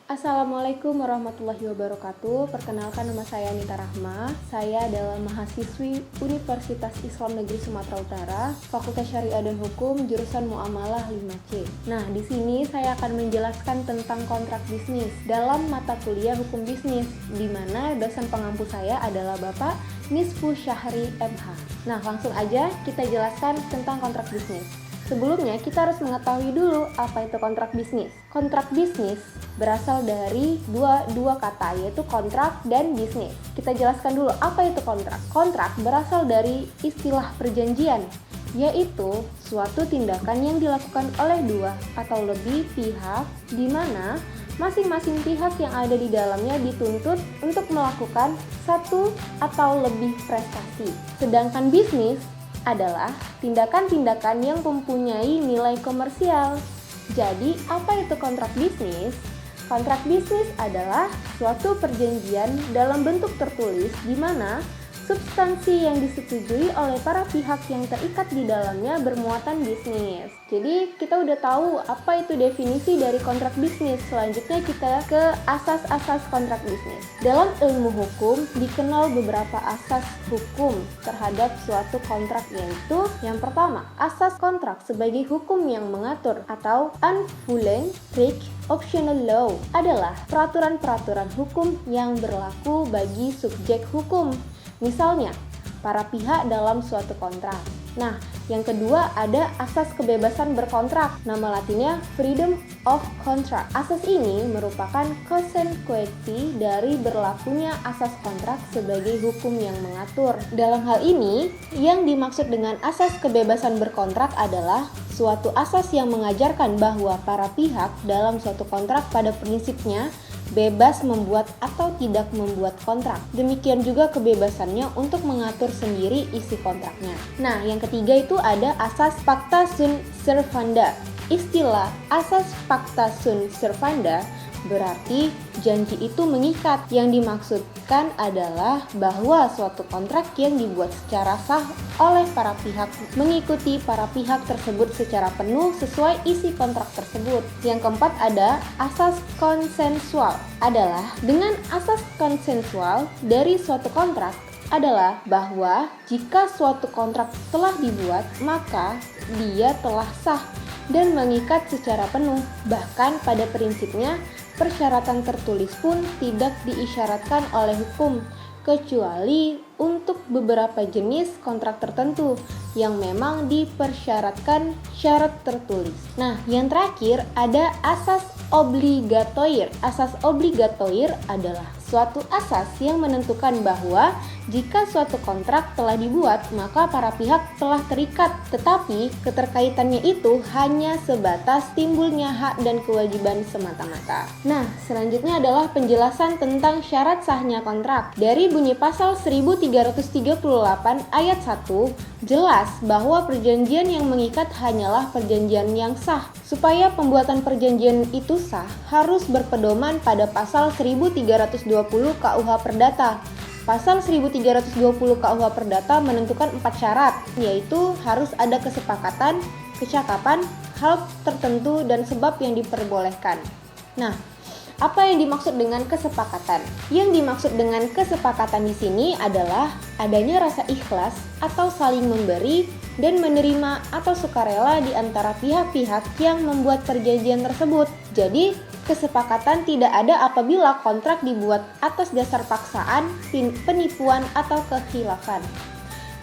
Assalamualaikum warahmatullahi wabarakatuh. Perkenalkan, nama saya Anita Rahma. Saya adalah mahasiswi Universitas Islam Negeri Sumatera Utara, Fakultas Syariah dan Hukum, jurusan Muamalah 5C. Nah, di sini saya akan menjelaskan tentang kontrak bisnis dalam mata kuliah Hukum Bisnis, di mana dosen pengampu saya adalah Bapak Nisfu Syahri MH. Nah, langsung aja kita jelaskan tentang kontrak bisnis. Sebelumnya, kita harus mengetahui dulu apa itu kontrak bisnis. Kontrak bisnis berasal dari dua kata, yaitu kontrak dan bisnis. Kita jelaskan dulu apa itu kontrak. Kontrak berasal dari istilah perjanjian, yaitu suatu tindakan yang dilakukan oleh dua atau lebih pihak, di mana masing-masing pihak yang ada di dalamnya dituntut untuk melakukan satu atau lebih prestasi. Sedangkan bisnis adalah tindakan-tindakan yang mempunyai nilai komersial. Jadi, apa itu kontrak bisnis? Kontrak bisnis adalah suatu perjanjian dalam bentuk tertulis di mana substansi yang disetujui oleh para pihak yang terikat di dalamnya bermuatan bisnis. Jadi kita udah tahu apa itu definisi dari kontrak bisnis. Selanjutnya kita ke asas-asas kontrak bisnis. Dalam ilmu hukum dikenal beberapa asas hukum terhadap suatu kontrak, yaitu yang pertama, asas kontrak sebagai hukum yang mengatur atau unvoering recht optional law adalah peraturan-peraturan hukum yang berlaku bagi subjek hukum. Misalnya, para pihak dalam suatu kontrak. Nah, yang kedua ada asas kebebasan berkontrak, nama latinnya freedom of contract. Asas ini merupakan konsekuensi dari berlakunya asas kontrak sebagai hukum yang mengatur. Dalam hal ini, yang dimaksud dengan asas kebebasan berkontrak adalah suatu asas yang mengajarkan bahwa para pihak dalam suatu kontrak pada prinsipnya bebas membuat atau tidak membuat kontrak. Demikian juga kebebasannya untuk mengatur sendiri isi kontraknya. Nah, yang ketiga itu ada asas pacta sunt servanda. Istilah asas pacta sunt servanda berarti janji itu mengikat. Yang dimaksudkan adalah bahwa suatu kontrak yang dibuat secara sah oleh para pihak mengikuti para pihak tersebut secara penuh sesuai isi kontrak tersebut. Yang keempat ada asas konsensual. Adalah dengan asas konsensual dari suatu kontrak adalah bahwa jika suatu kontrak telah dibuat, maka dia telah sah dan mengikat secara penuh. Bahkan pada prinsipnya persyaratan tertulis pun tidak diisyaratkan oleh hukum, kecuali untuk beberapa jenis kontrak tertentu yang memang dipersyaratkan syarat tertulis. Nah, yang terakhir ada asas obligatoir. Asas obligatoir adalah suatu asas yang menentukan bahwa jika suatu kontrak telah dibuat, maka para pihak telah terikat, tetapi keterkaitannya itu hanya sebatas timbulnya hak dan kewajiban semata-mata. Nah, selanjutnya adalah penjelasan tentang syarat sahnya kontrak. Dari bunyi pasal 1338 ayat 1, jelas bahwa perjanjian yang mengikat hanyalah perjanjian yang sah. Supaya pembuatan perjanjian itu sah, harus berpedoman pada pasal 1320 KUH Perdata. Pasal 1320 KUH Perdata menentukan 4 syarat, yaitu harus ada kesepakatan, kecakapan, hal tertentu, dan sebab yang diperbolehkan. Nah, apa yang dimaksud dengan kesepakatan? Yang dimaksud dengan kesepakatan di sini adalah adanya rasa ikhlas atau saling memberi dan menerima atau sukarela di antara pihak-pihak yang membuat perjanjian tersebut. Jadi, kesepakatan tidak ada apabila kontrak dibuat atas dasar paksaan, penipuan, atau kekhilafan.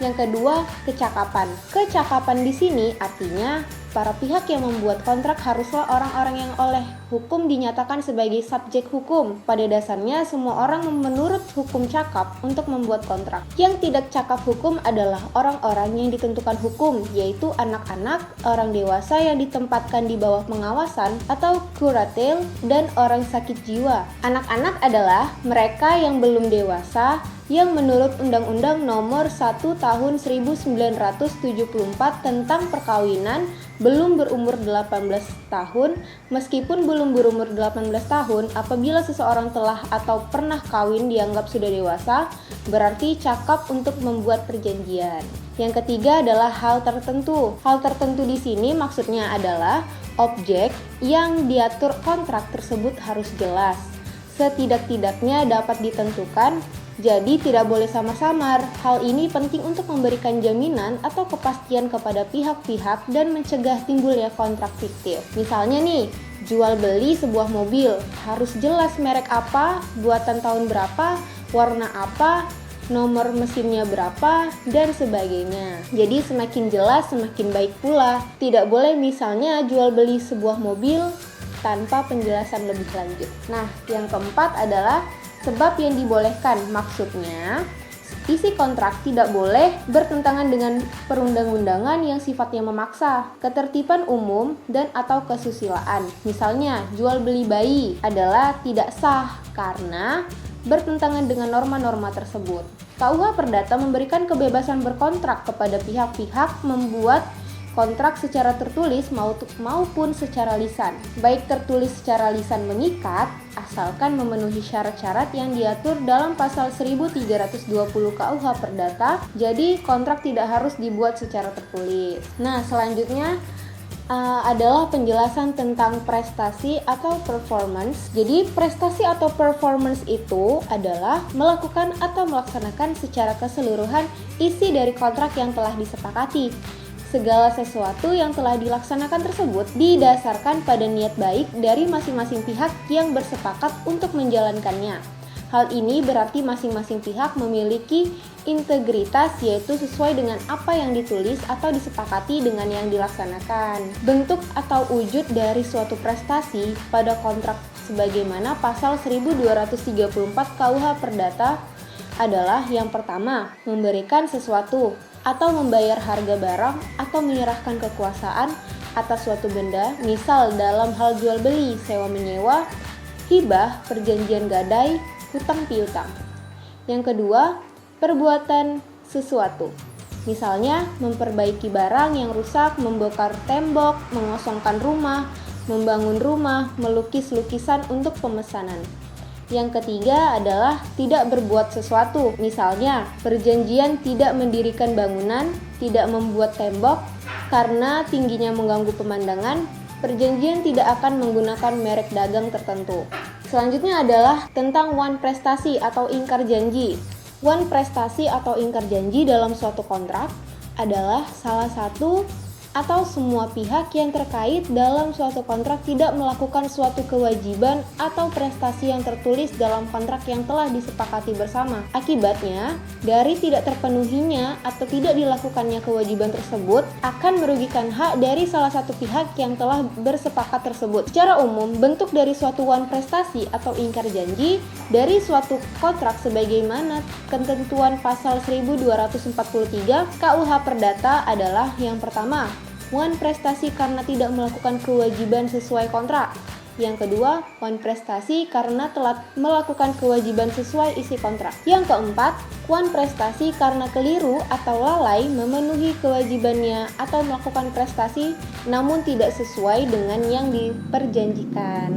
Yang kedua, kecakapan. Kecakapan di sini artinya para pihak yang membuat kontrak haruslah orang-orang yang oleh hukum dinyatakan sebagai subjek hukum. Pada dasarnya semua orang menurut hukum cakap untuk membuat kontrak. Yang tidak cakap hukum adalah orang-orang yang ditentukan hukum, yaitu anak-anak, orang dewasa yang ditempatkan di bawah pengawasan atau kuratel, dan orang sakit jiwa. Anak-anak adalah mereka yang belum dewasa yang menurut Undang-Undang Nomor 1 Tahun 1974 tentang perkawinan belum berumur 18 tahun. Meskipun belum berumur 18 tahun, apabila seseorang telah atau pernah kawin dianggap sudah dewasa, berarti cakap untuk membuat perjanjian. Yang ketiga adalah hal tertentu. Hal tertentu di sini maksudnya adalah Objek yang diatur kontrak tersebut harus jelas. Setidak-tidaknya dapat ditentukan, jadi tidak boleh samar-samar. Hal ini penting untuk memberikan jaminan atau kepastian kepada pihak-pihak dan mencegah timbulnya kontrak fiktif. Misalnya nih, jual beli sebuah mobil, harus jelas merek apa, buatan tahun berapa, warna apa, nomor mesinnya berapa, dan sebagainya. Jadi semakin jelas semakin baik pula. Tidak boleh misalnya jual beli sebuah mobil tanpa penjelasan lebih lanjut. Nah, yang keempat adalah sebab yang dibolehkan. Maksudnya, isi kontrak tidak boleh bertentangan dengan perundang-undangan yang sifatnya memaksa, ketertiban umum, dan atau kesusilaan. Misalnya, jual beli bayi adalah tidak sah karena bertentangan dengan norma-norma tersebut. KUH Perdata memberikan kebebasan berkontrak kepada pihak-pihak membuat kontrak secara tertulis maupun secara lisan. Baik tertulis secara lisan mengikat, asalkan memenuhi syarat-syarat yang diatur dalam pasal 1320 KUH Perdata, jadi kontrak tidak harus dibuat secara tertulis. Nah, selanjutnya adalah penjelasan tentang prestasi atau performance. Jadi prestasi atau performance itu adalah melakukan atau melaksanakan secara keseluruhan isi dari kontrak yang telah disepakati. Segala sesuatu yang telah dilaksanakan tersebut didasarkan pada niat baik dari masing-masing pihak yang bersepakat untuk menjalankannya. Hal ini berarti masing-masing pihak memiliki integritas, yaitu sesuai dengan apa yang ditulis atau disepakati dengan yang dilaksanakan. Bentuk atau wujud dari suatu prestasi pada kontrak sebagaimana pasal 1234 KUH Perdata adalah yang pertama, memberikan sesuatu atau membayar harga barang atau menyerahkan kekuasaan atas suatu benda, misal dalam hal jual beli, sewa menyewa, hibah, perjanjian gadai, hutang piutang. Yang kedua, perbuatan sesuatu. Misalnya, memperbaiki barang yang rusak, membongkar tembok, mengosongkan rumah, membangun rumah, melukis lukisan untuk pemesanan. Yang ketiga adalah tidak berbuat sesuatu. Misalnya, perjanjian tidak mendirikan bangunan, tidak membuat tembok karena tingginya mengganggu pemandangan, perjanjian tidak akan menggunakan merek dagang tertentu. Selanjutnya adalah tentang wan prestasi atau ingkar janji. Wan prestasi atau ingkar janji dalam suatu kontrak adalah salah satu atau semua pihak yang terkait dalam suatu kontrak tidak melakukan suatu kewajiban atau prestasi yang tertulis dalam kontrak yang telah disepakati bersama. Akibatnya, dari tidak terpenuhinya atau tidak dilakukannya kewajiban tersebut akan merugikan hak dari salah satu pihak yang telah bersepakat tersebut. Secara umum, bentuk dari suatu wan prestasi atau ingkar janji dari suatu kontrak sebagaimana ketentuan pasal 1243 KUH Perdata adalah yang pertama, wan prestasi karena tidak melakukan kewajiban sesuai kontrak. Yang kedua, wan prestasi karena telat melakukan kewajiban sesuai isi kontrak. Yang keempat, wan prestasi karena keliru atau lalai memenuhi kewajibannya atau melakukan prestasi namun tidak sesuai dengan yang diperjanjikan.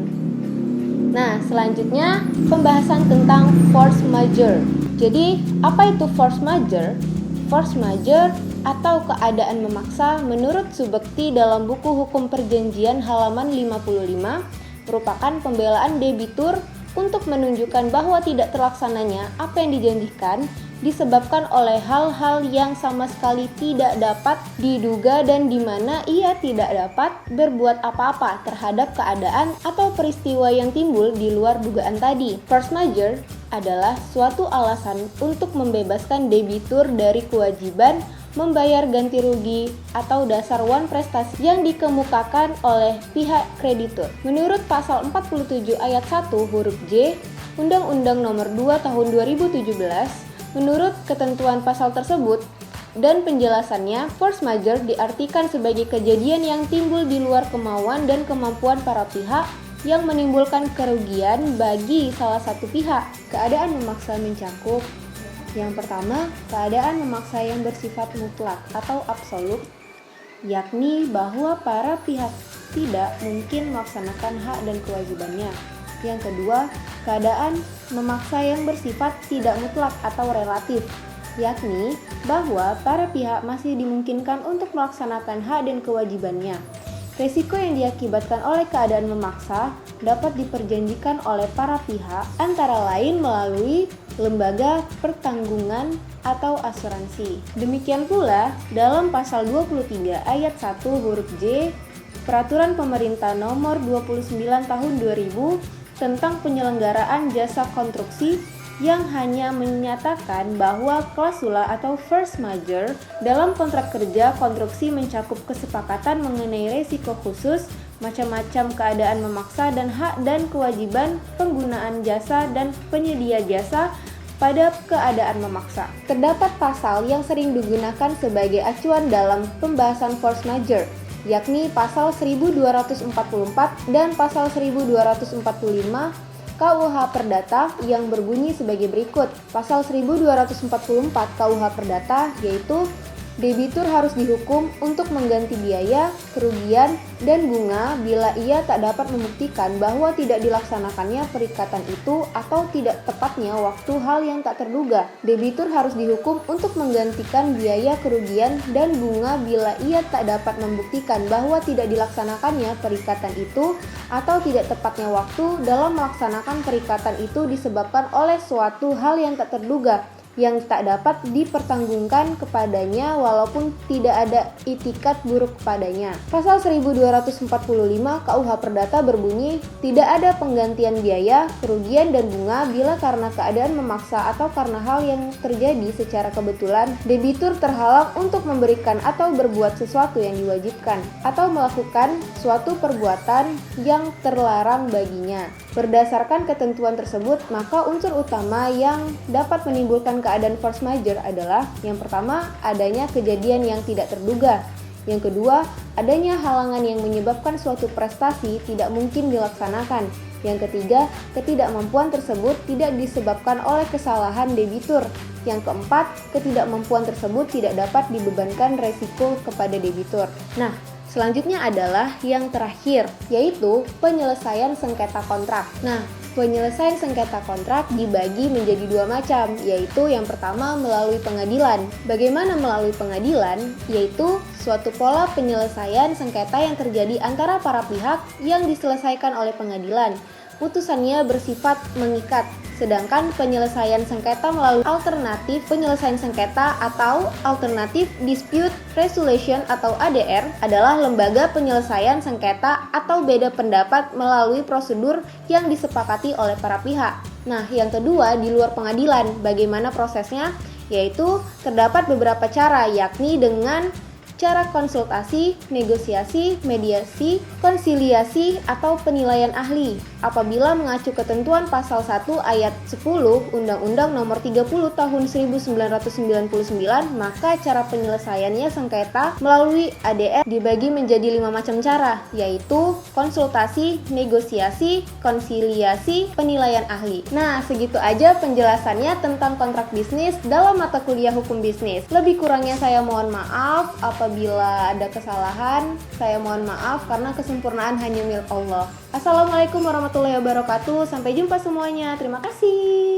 Nah, selanjutnya pembahasan tentang force majeure. Jadi, apa itu force majeure? Force majeure atau keadaan memaksa menurut Subekti dalam buku Hukum Perjanjian halaman 55 merupakan pembelaan debitur untuk menunjukkan bahwa tidak terlaksananya apa yang dijanjikan disebabkan oleh hal-hal yang sama sekali tidak dapat diduga dan di mana ia tidak dapat berbuat apa-apa terhadap keadaan atau peristiwa yang timbul di luar dugaan tadi. Force majeure adalah suatu alasan untuk membebaskan debitur dari kewajiban membayar ganti rugi atau dasar wan prestasi yang dikemukakan oleh pihak kreditur. Menurut pasal 47 ayat 1 huruf J Undang-Undang Nomor 2 Tahun 2017, menurut ketentuan pasal tersebut dan penjelasannya, force majeure diartikan sebagai kejadian yang timbul di luar kemauan dan kemampuan para pihak yang menimbulkan kerugian bagi salah satu pihak. Keadaan memaksa mencakup: yang pertama, keadaan memaksa yang bersifat mutlak atau absolut, yakni bahwa para pihak tidak mungkin melaksanakan hak dan kewajibannya. Yang kedua, keadaan memaksa yang bersifat tidak mutlak atau relatif, yakni bahwa para pihak masih dimungkinkan untuk melaksanakan hak dan kewajibannya. Resiko yang diakibatkan oleh keadaan memaksa dapat diperjanjikan oleh para pihak, antara lain melalui lembaga pertanggungan atau asuransi. Demikian pula dalam pasal 23 ayat 1 huruf J Peraturan Pemerintah Nomor 29 Tahun 2000 tentang penyelenggaraan jasa konstruksi yang hanya menyatakan bahwa klausula atau force majeure dalam kontrak kerja konstruksi mencakup kesepakatan mengenai risiko khusus, macam-macam keadaan memaksa dan hak dan kewajiban penggunaan jasa dan penyedia jasa pada keadaan memaksa. Terdapat pasal yang sering digunakan sebagai acuan dalam pembahasan force majeure, yakni pasal 1244 dan pasal 1245 KUH Perdata yang berbunyi sebagai berikut. Pasal 1244 KUH Perdata yaitu debitur harus dihukum untuk mengganti biaya, kerugian, dan bunga bila ia tak dapat membuktikan bahwa tidak dilaksanakannya perikatan itu atau tidak tepatnya waktu hal yang tak terduga. Debitur harus dihukum untuk menggantikan biaya, kerugian, dan bunga bila ia tak dapat membuktikan bahwa tidak dilaksanakannya perikatan itu atau tidak tepatnya waktu dalam melaksanakan perikatan itu disebabkan oleh suatu hal yang tak terduga yang tak dapat dipertanggungkan kepadanya walaupun tidak ada itikat buruk kepadanya. Pasal 1245 KUH Perdata berbunyi, tidak ada penggantian biaya, kerugian, dan bunga bila karena keadaan memaksa atau karena hal yang terjadi secara kebetulan, debitur terhalang untuk memberikan atau berbuat sesuatu yang diwajibkan atau melakukan suatu perbuatan yang terlarang baginya. Berdasarkan ketentuan tersebut, maka unsur utama yang dapat menimbulkan keadaan force majeure adalah yang pertama, adanya kejadian yang tidak terduga. Yang kedua, adanya halangan yang menyebabkan suatu prestasi tidak mungkin dilaksanakan. Yang ketiga, ketidakmampuan tersebut tidak disebabkan oleh kesalahan debitur. Yang keempat, ketidakmampuan tersebut tidak dapat dibebankan resiko kepada debitur. Nah, selanjutnya adalah yang terakhir, yaitu penyelesaian sengketa kontrak. Nah, penyelesaian sengketa kontrak dibagi menjadi dua macam, yaitu yang pertama melalui pengadilan. Bagaimana melalui pengadilan? Yaitu suatu pola penyelesaian sengketa yang terjadi antara para pihak yang diselesaikan oleh pengadilan. Putusannya bersifat mengikat. Sedangkan penyelesaian sengketa melalui alternatif penyelesaian sengketa atau Alternative Dispute Resolution atau ADR adalah lembaga penyelesaian sengketa atau beda pendapat melalui prosedur yang disepakati oleh para pihak. Nah, yang kedua di luar pengadilan, bagaimana prosesnya? Yaitu terdapat beberapa cara, yakni dengan cara konsultasi, negosiasi, mediasi, konsiliasi, atau penilaian ahli. Apabila mengacu ketentuan pasal 1 ayat 10 Undang-Undang Nomor 30 Tahun 1999, maka cara penyelesaiannya sengketa melalui ADR dibagi menjadi 5 macam cara, yaitu konsultasi, negosiasi, konsiliasi, penilaian ahli. Nah, segitu aja penjelasannya tentang kontrak bisnis dalam mata kuliah hukum bisnis. Lebih kurangnya saya mohon maaf. Apabila ada kesalahan, saya mohon maaf karena kesempurnaan hanya milik Allah. Assalamualaikum warahmatullahi wabarakatuh. Sampai jumpa semuanya. Terima kasih.